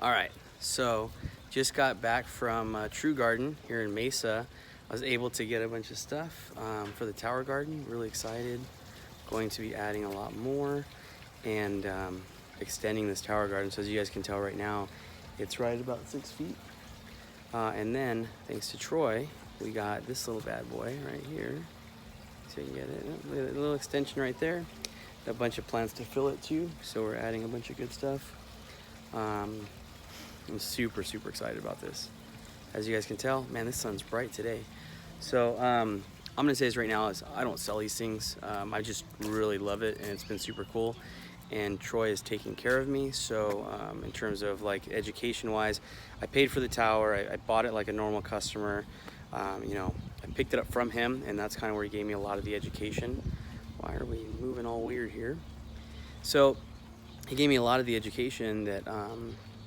All right, so just got back from True Garden here in Mesa. I was able to get a bunch of stuff for the tower garden. Really excited. Going to be adding a lot more and extending this tower garden. So as you guys can tell right now, it's right about 6 feet. And then thanks to Troy, we got this little bad boy right here. So you can get it. Look at that little extension right there. A bunch of plants to fill it too. So we're adding a bunch of good stuff. I'm super excited about this. As you guys can tell, man, this sun's bright today. So I'm gonna say this right now is I don't sell these things. I just really love it and it's been super cool. And Troy is taking care of me. So in terms of like education wise, I paid for the tower. I bought it like a normal customer. You know, I picked it up from him and that's kind of where he gave me a lot of the education. Why are we moving all weird here? So he gave me a lot of the education that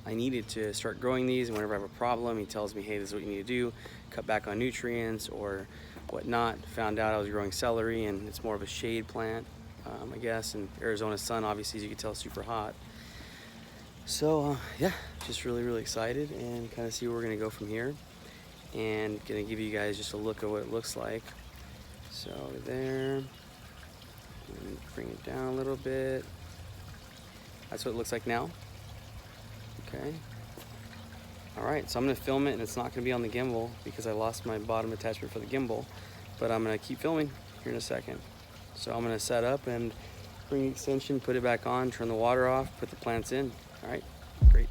I needed to start growing these, and whenever I have a problem, he tells me, hey, this is what you need to do, cut back on nutrients or whatnot. Found out I was growing celery, and it's more of a shade plant, I guess, and Arizona sun, obviously, as you can tell, super hot. So, yeah, just really excited and kind of see where we're gonna go from here, and gonna give you guys just a look at what it looks like. So there, and bring it down a little bit. That's what it looks like now. Okay. All right, so I'm gonna film it and it's not gonna be on the gimbal because I lost my bottom attachment for the gimbal, but I'm gonna keep filming here in a second. So I'm gonna set up and bring the extension, put it back on, turn the water off, put the plants in. All right, great.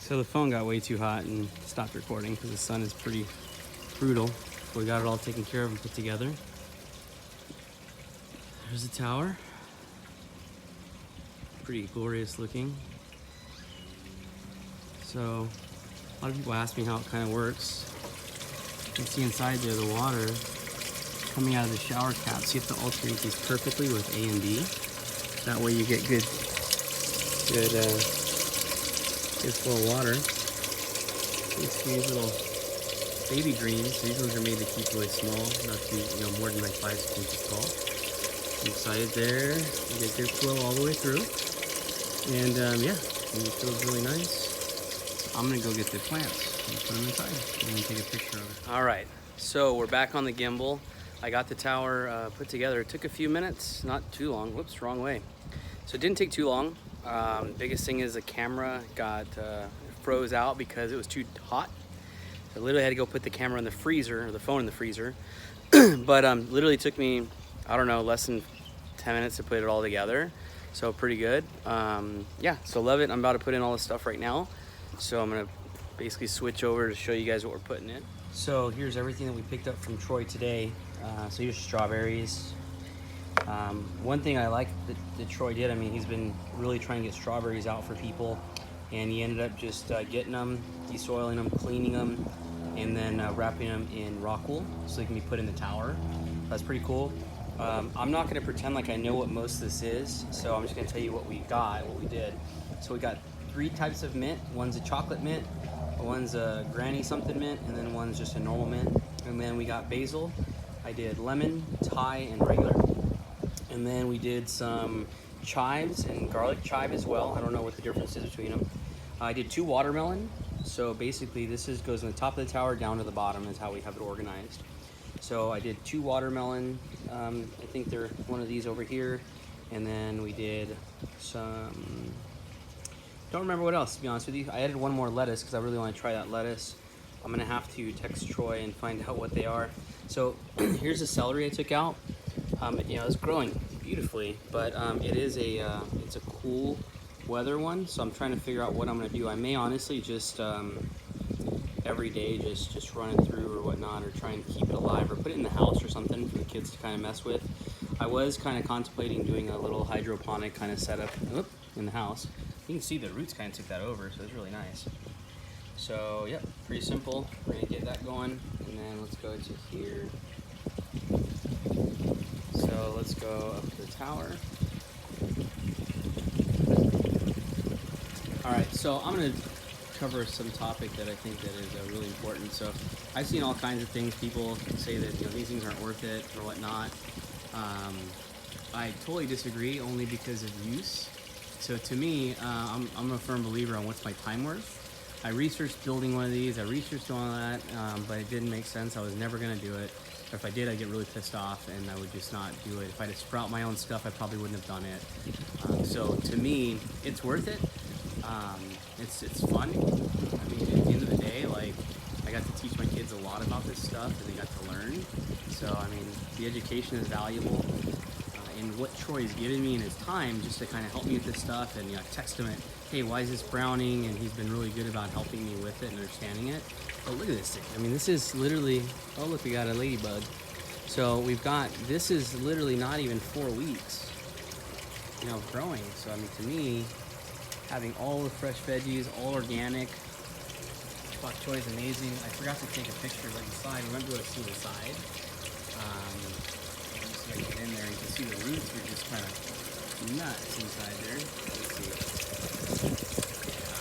So the phone got way too hot and stopped recording because the sun is pretty brutal. But we got it all taken care of and put together. There's the tower. Pretty glorious looking. So a lot of people ask me how it kind of works. You can see inside there the water coming out of the shower caps. You have to alternate these perfectly with A and B. That way you get good flow of water. You see these little baby greens. These ones are made to keep really small, not to be, you know, more than like 5 inches tall. Inside there, you get good flow all the way through. And yeah, it feels really nice. I'm gonna go get the plants and put them inside and then take a picture of it. All right, so we're back on the gimbal. I got the tower put together. It took a few minutes, not too long. Whoops, wrong way. So it didn't take too long. Biggest thing is the camera got froze out because it was too hot. So I literally had to go put the camera in the freezer, or the phone in the freezer. But literally took me, I don't know, less than 10 minutes to put it all together. So pretty good. Yeah, so love it. I'm about to put in all this stuff right now. So I'm gonna basically switch over to show you guys what we're putting in. So here's everything that we picked up from Troy today. So here's strawberries. One thing I like that Troy did, I mean, he's been really trying to get strawberries out for people, and he ended up just getting them, desoiling them, cleaning them, and then wrapping them in rock wool so they can be put in the tower. That's pretty cool. I'm not going to pretend like I know what most of this is, so I'm just going to tell you what we did. So we got 3 types of mint. One's a chocolate mint, one's a granny something mint, and then one's just a normal mint. And then we got basil. I did lemon, Thai, and regular. And then we did some chives and garlic chive as well. I don't know what the difference is between them. I did 2 watermelon. So basically this goes on the top of the tower down to the bottom is how we have it organized. So I did 2 watermelon. I think they're one of these over here. And then we did some, don't remember what else, to be honest with you. I added one more lettuce because I really want to try that lettuce. I'm gonna have to text Troy and find out what they are. So here's the celery I took out. You know, it's growing beautifully, but it is it's a cool weather one. So I'm trying to figure out what I'm gonna do. I may honestly just every day just run it through or whatnot, or try and keep it alive, or put it in the house or something for the kids to kind of mess with. I was kind of contemplating doing a little hydroponic kind of setup in the house. You can see the roots kind of took that over, so it's really nice. So yep, pretty simple. We're gonna get that going, and then let's go to here. So let's go up to the tower. All right, so I'm gonna cover some topic that I think that is really important. So I've seen all kinds of things. People say that, you know, these things aren't worth it or whatnot. I totally disagree, only because of use. So to me, I'm a firm believer on what's my time worth. I researched building one of these, I researched all that, but it didn't make sense. I was never gonna do it. Or if I did, I'd get really pissed off and I would just not do it. If I had to sprout my own stuff, I probably wouldn't have done it. So to me, it's worth it. It's fun. I mean, at the end of the day, like, I got to teach my kids a lot about this stuff, and they got to learn. So, I mean, the education is valuable. And what Troy's given me in his time just to kind of help me with this stuff, and, you know, I text him, hey, why is this browning? And he's been really good about helping me with it and understanding it. But look at this thing. I mean, this is literally, oh, look, we got a ladybug. So we've got, this is literally not even 4 weeks, you know, growing. So, I mean, to me, having all the fresh veggies, all organic. Bok choy is amazing. I forgot to take a picture of the side. We went to see the side. I'm just gonna get in there. You can see the roots are just kind of nuts inside there. Let's see. Yeah.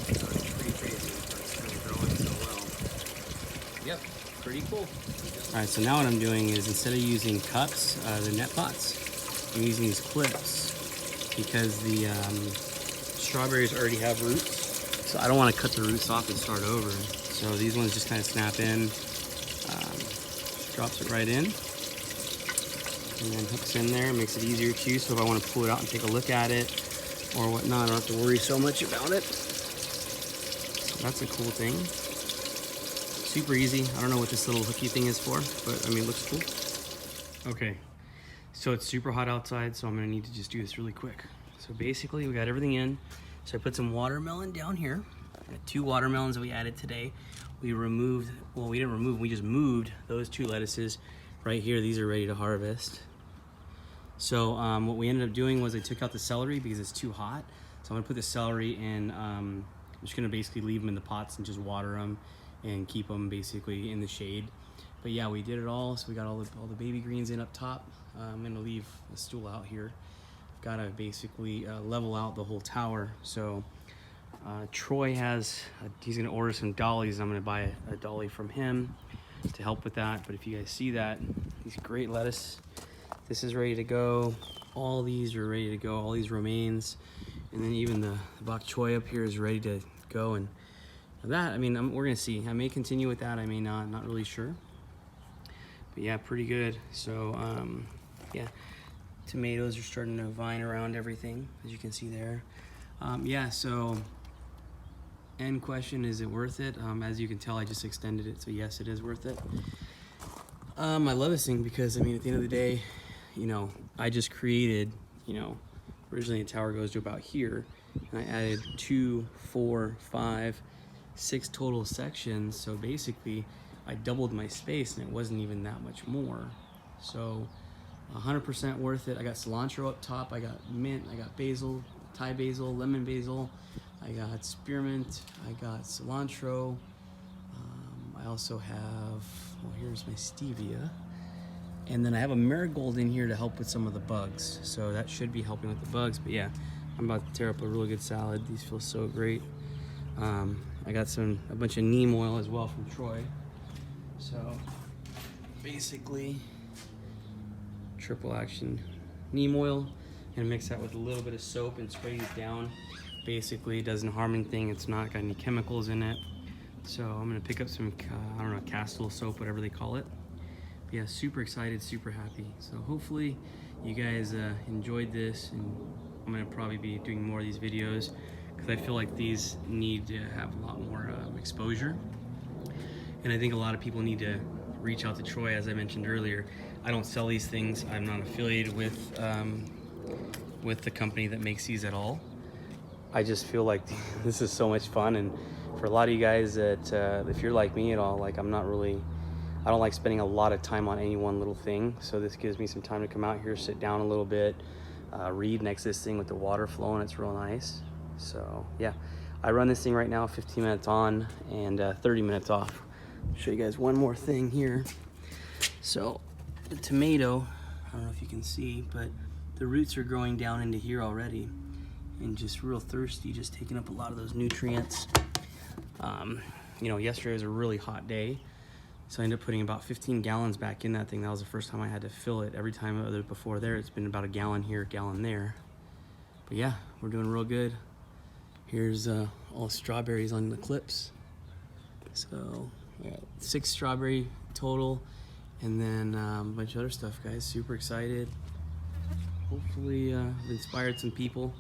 It's pretty crazy. It's growing so well. Yep, pretty cool. All right, so now what I'm doing is, instead of using cups, the net pots, I'm using these clips, because the strawberries already have roots, so I don't want to cut the roots off and start over. So these ones just kind of snap in, drops it right in, and then hooks in there, makes it easier to use. So if I want to pull it out and take a look at it or whatnot, I don't have to worry so much about it. So that's a cool thing. Super easy. I don't know what this little hooky thing is for, but I mean, it looks cool. Okay. So it's super hot outside, so I'm gonna need to just do this really quick. So basically, we got everything in. So I put some watermelon down here. I got 2 watermelons that we added today. We removed, well, we didn't remove, we just moved those 2 lettuces right here. These are ready to harvest. So what we ended up doing was I took out the celery because it's too hot. So I'm gonna put the celery in, I'm just gonna basically leave them in the pots and just water them and keep them basically in the shade. But yeah, we did it all. So we got all the baby greens in up top. I'm gonna leave a stool out here. I've gotta basically level out the whole tower. So Troy has, he's gonna order some dollies. I'm gonna buy a dolly from him to help with that. But if you guys see that, these great lettuce, this is ready to go. All these are ready to go, all these romaines. And then even the bok choy up here is ready to go. And that, I mean, we're gonna see. I may continue with that, I may not really sure. But yeah, pretty good. So yeah, tomatoes are starting to vine around everything, as you can see there. Yeah, so end question, is it worth it? As you can tell, I just extended it, so yes, it is worth it. I love this thing because, I mean, at the end of the day, you know, I just created, you know, originally the tower goes to about here, and I added 2, 4, 5, 6 total sections. So basically I doubled my space and it wasn't even that much more. So 100% worth it. I got cilantro up top, I got mint, I got basil, Thai basil, lemon basil, I got spearmint, I got cilantro. I also have, well, here's my stevia. And then I have a marigold in here to help with some of the bugs. So that should be helping with the bugs. But yeah, I'm about to tear up a really good salad. These feel so great. I got a bunch of neem oil as well from Troy. So basically, triple action neem oil, and mix that with a little bit of soap and spray these down. Basically, it doesn't harm anything. It's not got any chemicals in it. So I'm gonna pick up some, I don't know, Castile soap, whatever they call it. But yeah, super excited, super happy. So hopefully you guys enjoyed this, and I'm gonna probably be doing more of these videos because I feel like these need to have a lot more exposure. And I think a lot of people need to reach out to Troy, as I mentioned earlier. I don't sell these things. I'm not affiliated with the company that makes these at all. I just feel like this is so much fun, and for a lot of you guys that if you're like me at all, like I don't like spending a lot of time on any one little thing. So this gives me some time to come out here, sit down a little bit, read next to this thing with the water flowing. It's real nice. So yeah, I run this thing right now 15 minutes on and 30 minutes off. I'll show you guys one more thing here. So the tomato, I don't know if you can see, but the roots are growing down into here already and just real thirsty, just taking up a lot of those nutrients. You know, yesterday was a really hot day, so I ended up putting about 15 gallons back in that thing. That was the first time I had to fill it. Every time before there, it's been about a gallon here, a gallon there. But yeah, we're doing real good. Here's all the strawberries on the clips. So yeah, 6 strawberry total, and then a bunch of other stuff, guys. Super excited. Hopefully inspired some people.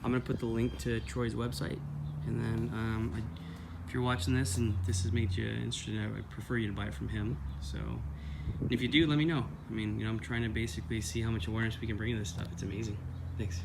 I'm gonna put the link to Troy's website, and then if you're watching this and this has made you interested, I would prefer you to buy it from him. So if you do, let me know. I mean, you know, I'm trying to basically see how much awareness we can bring to this stuff. It's amazing. Thanks.